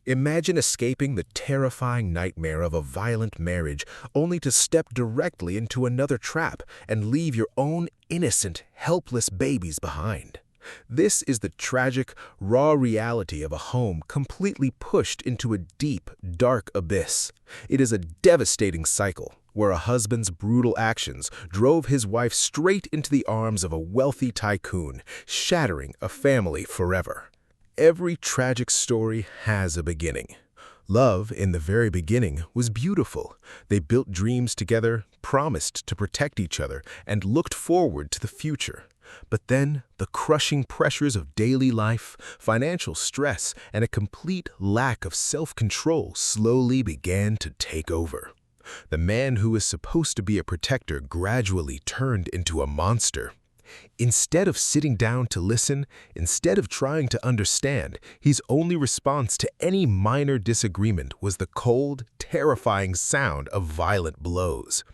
Imagine escaping the terrifying nightmare of a violent marriage only to step directly into another trap and leave your own innocent, helpless babies behind. This is the tragic, raw reality of a home completely pushed into a deep, dark abyss. It is a devastating cycle where a husband's brutal actions drove his wife straight into the arms of a wealthy tycoon, shattering a family forever. Every tragic story has a beginning. Love, in the very beginning, was beautiful. They built dreams together, promised to protect each other, and looked forward to the future. But then, the crushing pressures of daily life, financial stress, and a complete lack of self-control slowly began to take over. The man who was supposed to be a protector gradually turned into a monster. Instead of sitting down to listen, instead of trying to understand, his only response to any minor disagreement was the cold, terrifying sound of violent blows.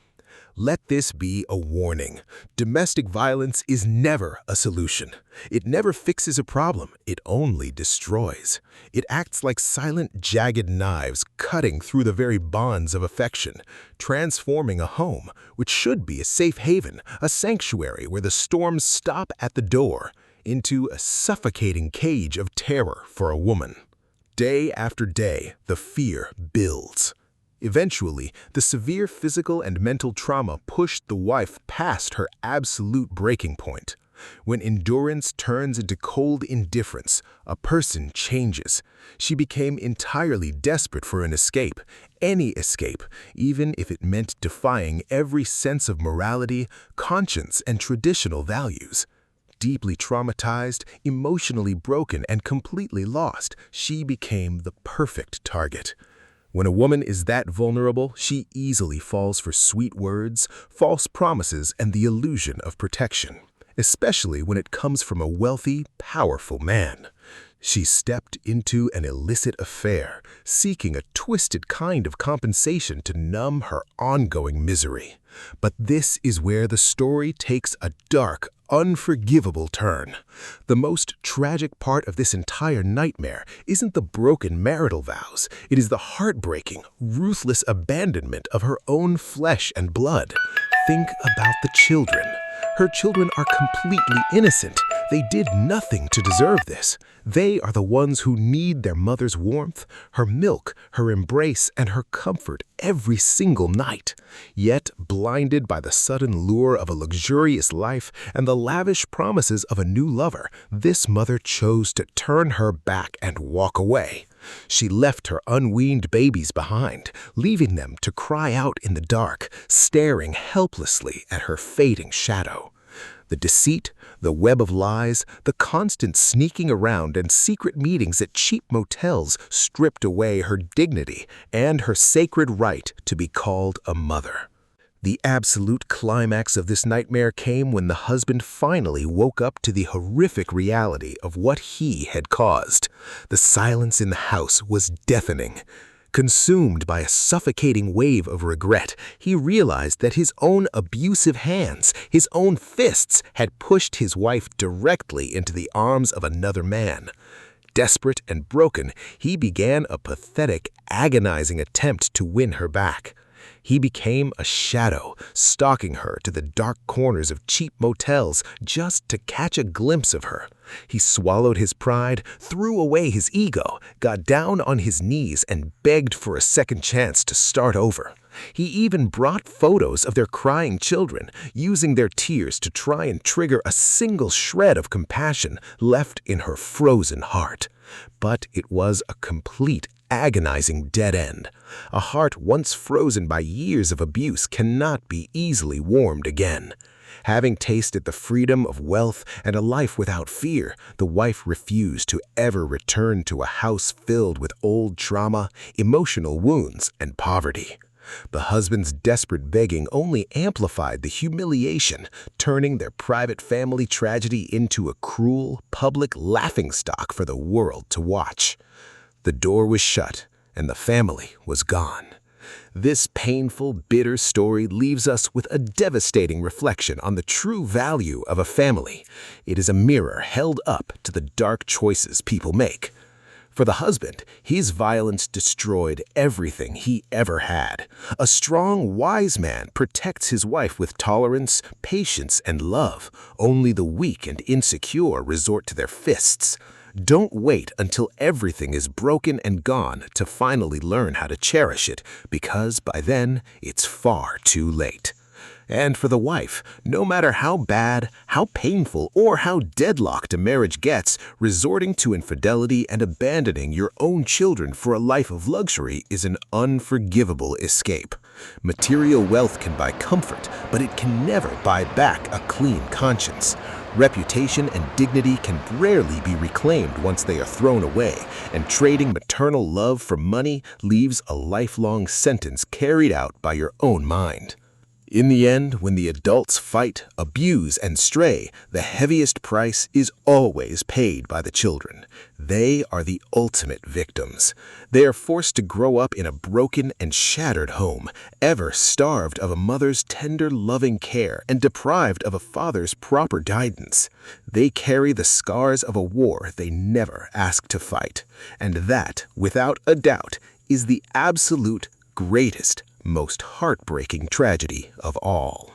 Let this be a warning. Domestic violence is never a solution. It never fixes a problem. It only destroys. It acts like silent, jagged knives cutting through the very bonds of affection, transforming a home, which should be a safe haven, a sanctuary where the storms stop at the door, into a suffocating cage of terror for a woman. Day after day, the fear builds. Eventually, the severe physical and mental trauma pushed the wife past her absolute breaking point. When endurance turns into cold indifference, a person changes. She became entirely desperate for an escape, any escape, even if it meant defying every sense of morality, conscience, and traditional values. Deeply traumatized, emotionally broken, and completely lost, she became the perfect target. When a woman is that vulnerable, she easily falls for sweet words, false promises, and the illusion of protection, especially when it comes from a wealthy, powerful man. She stepped into an illicit affair, seeking a twisted kind of compensation to numb her ongoing misery. But this is where the story takes a dark, unforgivable turn. The most tragic part of this entire nightmare isn't the broken marital vows. It is the heartbreaking, ruthless abandonment of her own flesh and blood. Think about the children. Her children are completely innocent. They did nothing to deserve this. They are the ones who need their mother's warmth, her milk, her embrace, and her comfort every single night. Yet, blinded by the sudden lure of a luxurious life and the lavish promises of a new lover, this mother chose to turn her back and walk away. She left her unweaned babies behind, leaving them to cry out in the dark, staring helplessly at her fading shadow. The deceit, the web of lies, the constant sneaking around and secret meetings at cheap motels stripped away her dignity and her sacred right to be called a mother. The absolute climax of this nightmare came when the husband finally woke up to the horrific reality of what he had caused. The silence in the house was deafening. Consumed by a suffocating wave of regret, he realized that his own abusive hands, his own fists, had pushed his wife directly into the arms of another man. Desperate and broken, he began a pathetic, agonizing attempt to win her back. He became a shadow, stalking her to the dark corners of cheap motels just to catch a glimpse of her. He swallowed his pride, threw away his ego, got down on his knees, and begged for a second chance to start over. He even brought photos of their crying children, using their tears to try and trigger a single shred of compassion left in her frozen heart. But it was a complete, agonizing dead end. A heart once frozen by years of abuse cannot be easily warmed again. Having tasted the freedom of wealth and a life without fear, the wife refused to ever return to a house filled with old trauma, emotional wounds, and poverty. The husband's desperate begging only amplified the humiliation, turning their private family tragedy into a cruel, public laughingstock for the world to watch. The door was shut, and the family was gone. This painful, bitter story leaves us with a devastating reflection on the true value of a family. It is a mirror held up to the dark choices people make. For the husband, his violence destroyed everything he ever had. A strong, wise man protects his wife with tolerance, patience, and love. Only the weak and insecure resort to their fists. Don't wait until everything is broken and gone to finally learn how to cherish it, because by then it's far too late. And for the wife, no matter how bad, how painful, or how deadlocked a marriage gets, resorting to infidelity and abandoning your own children for a life of luxury is an unforgivable escape. Material wealth can buy comfort, but it can never buy back a clean conscience. Reputation and dignity can rarely be reclaimed once they are thrown away, and trading maternal love for money leaves a lifelong sentence carried out by your own mind. In the end, when the adults fight, abuse, and stray, the heaviest price is always paid by the children. They are the ultimate victims. They are forced to grow up in a broken and shattered home, ever starved of a mother's tender, loving care and deprived of a father's proper guidance. They carry the scars of a war they never asked to fight. And that, without a doubt, is the absolute greatest, most heartbreaking tragedy of all.